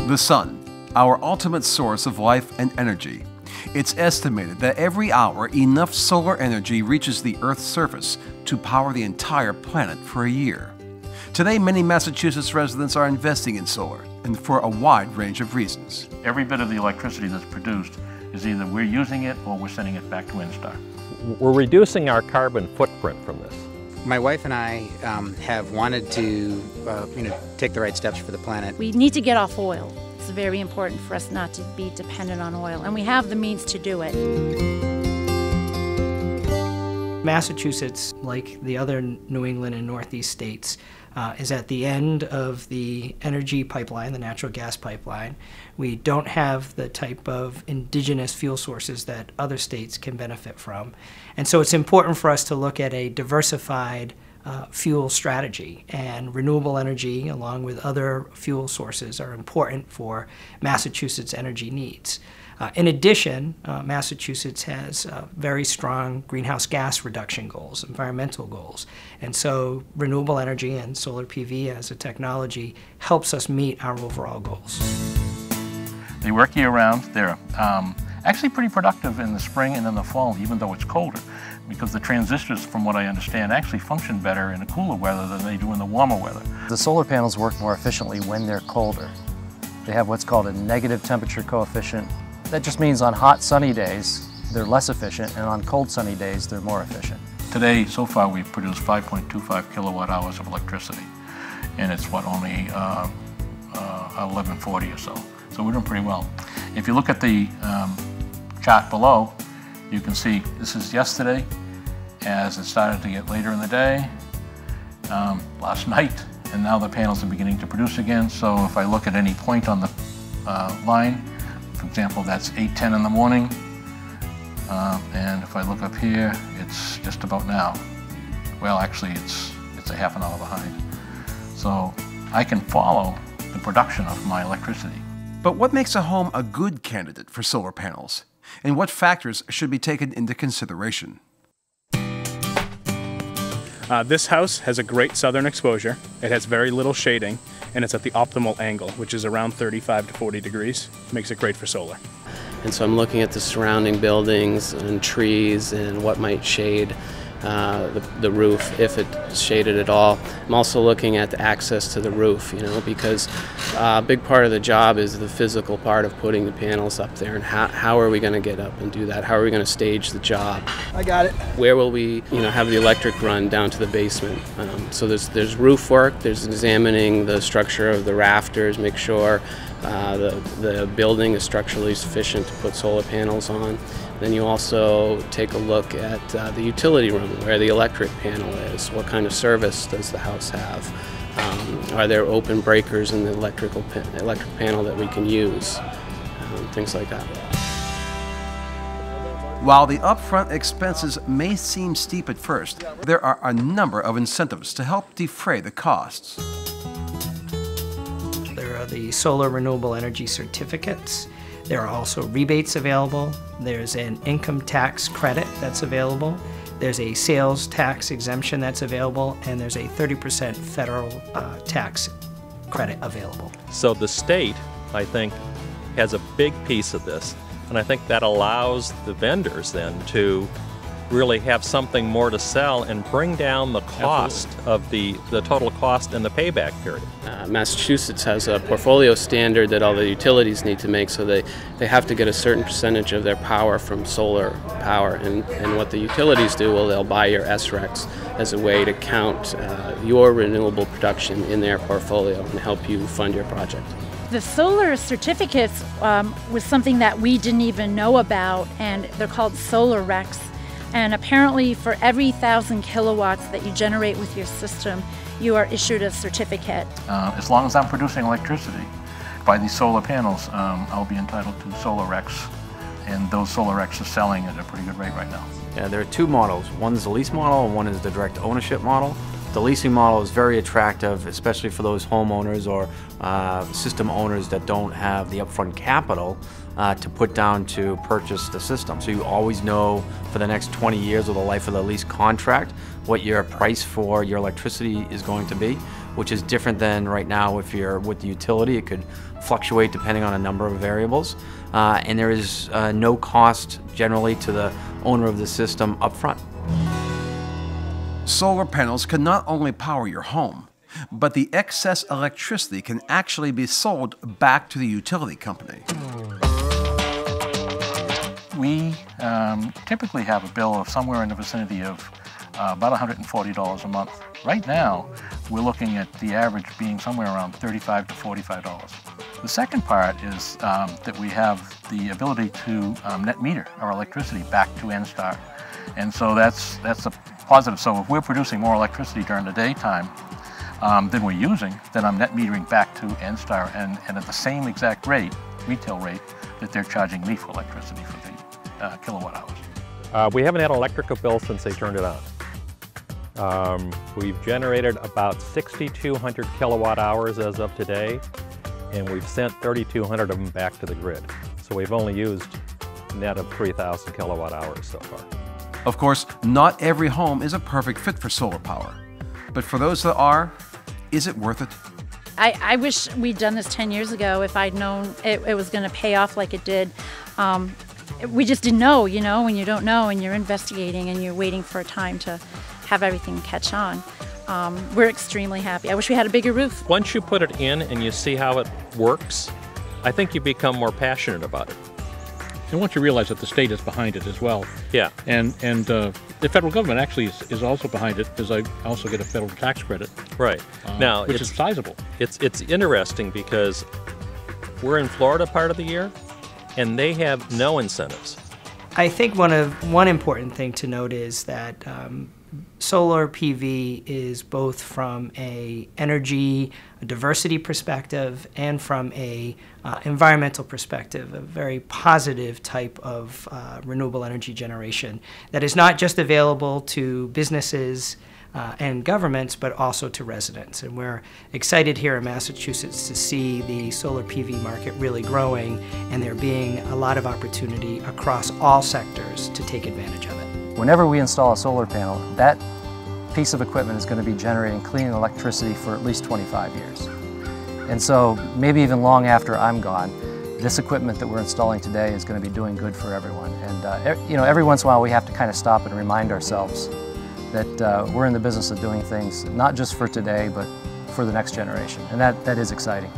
The sun, our ultimate source of life and energy. It's estimated that every hour enough solar energy reaches the Earth's surface to power the entire planet for a year. Today, many Massachusetts residents are investing in solar, and for a wide range of reasons. Every bit of the electricity that's produced is either we're using it or we're sending it back to Instar. We're reducing our carbon footprint from this. My wife and I have wanted to take the right steps for the planet. We need to get off oil. It's very important for us not to be dependent on oil, and we have the means to do it. Massachusetts, like the other New England and Northeast states, is at the end of the energy pipeline, the natural gas pipeline. We don't have the type of indigenous fuel sources that other states can benefit from. And so it's important for us to look at a diversified fuel strategy, and renewable energy along with other fuel sources are important for Massachusetts' energy needs. In addition, Massachusetts has very strong greenhouse gas reduction goals, environmental goals, and so renewable energy and solar PV as a technology helps us meet our overall goals. They work year-round. They're actually pretty productive in the spring and in the fall, even though it's colder, because the transistors, from what I understand, actually function better in the cooler weather than they do in the warmer weather. The solar panels work more efficiently when they're colder. They have what's called a negative temperature coefficient. That just means on hot, sunny days, they're less efficient, and on cold, sunny days, they're more efficient. Today, so far, we've produced 5.25 kilowatt hours of electricity, and it's only 1140 or so. So we're doing pretty well. If you look at the chart below, you can see this is yesterday as it started to get later in the day, last night, and now the panels are beginning to produce again. So if I look at any point on the line, for example, that's 8:10 in the morning, and if I look up here, it's just about now. Well, actually, it's a half an hour behind. So I can follow the production of my electricity. But what makes a home a good candidate for solar panels? And what factors should be taken into consideration? This house has a great southern exposure. It has very little shading, and it's at the optimal angle, which is around 35 to 40 degrees. Makes it great for solar. And so I'm looking at the surrounding buildings and trees and what might shade the roof, if it's shaded at all. I'm also looking at the access to the roof, because a big part of the job is the physical part of putting the panels up there, and how are we going to get up and do that? How are we going to stage the job? I got it. Where will we, have the electric run down to the basement? So there's roof work, there's examining the structure of the rafters, make sure the building is structurally sufficient to put solar panels on. Then you also take a look at the utility room, where the electric panel is. What kind of service does the house have? Are there open breakers in the electric panel that we can use? Things like that. While the upfront expenses may seem steep at first, there are a number of incentives to help defray the costs. There are the solar renewable energy certificates. There are also rebates available. There's an income tax credit that's available. There's a sales tax exemption that's available, and there's a 30% federal tax credit available. So the state, I think, has a big piece of this, and I think that allows the vendors then to really have something more to sell and bring down the cost of the total cost and the payback period. Massachusetts has a portfolio standard that all the utilities need to make, so they have to get a certain percentage of their power from solar power, and what the utilities do, well, they'll buy your SRECs as a way to count your renewable production in their portfolio and help you fund your project. The solar certificates was something that we didn't even know about, and they're called solar RECs. And apparently for every 1,000 kilowatts that you generate with your system, you are issued a certificate. As long as I'm producing electricity by these solar panels, I'll be entitled to solar RECs, and those solar RECs are selling at a pretty good rate right now. Yeah, there are two models. One is the lease model and one is the direct ownership model. The leasing model is very attractive, especially for those homeowners or system owners that don't have the upfront capital to put down to purchase the system. So you always know for the next 20 years of the life of the lease contract what your price for your electricity is going to be, which is different than right now if you're with the utility. It could fluctuate depending on a number of variables. And there is no cost generally to the owner of the system up front. Solar panels can not only power your home, but the excess electricity can actually be sold back to the utility company. We typically have a bill of somewhere in the vicinity of about $140 a month. Right now, we're looking at the average being somewhere around $35 to $45. The second part is that we have the ability to net meter our electricity back to NSTAR. And so that's a positive. So if we're producing more electricity during the daytime than we're using, then I'm net metering back to NSTAR and at the same exact rate, retail rate, that they're charging me for electricity for the kilowatt hours. We haven't had an electrical bill since they turned it on. We've generated about 6,200 kilowatt hours as of today, and we've sent 3,200 of them back to the grid. So we've only used a net of 3,000 kilowatt hours so far. Of course, not every home is a perfect fit for solar power. But for those that are, is it worth it? I wish we'd done this 10 years ago if I'd known it was going to pay off like it did. We just didn't know, you know, when you don't know and you're investigating and you're waiting for a time to have everything catch on. We're extremely happy. I wish we had a bigger roof. Once you put it in and you see how it works, I think you become more passionate about it. And once you realize that the state is behind it as well. Yeah. And the federal government actually is also behind it, because I also get a federal tax credit. Right. Now, which is sizable. It's interesting because we're in Florida part of the year, and they have no incentives. I think one important thing to note is that solar PV is both from a energy diversity perspective and from a environmental perspective, a very positive type of renewable energy generation that is not just available to businesses and governments, but also to residents. And we're excited here in Massachusetts to see the solar PV market really growing and there being a lot of opportunity across all sectors to take advantage of it. Whenever we install a solar panel, that piece of equipment is going to be generating clean electricity for at least 25 years. And so maybe even long after I'm gone, this equipment that we're installing today is going to be doing good for everyone. And you know, every once in a while we have to kind of stop and remind ourselves that we're in the business of doing things not just for today, but for the next generation. And that is exciting.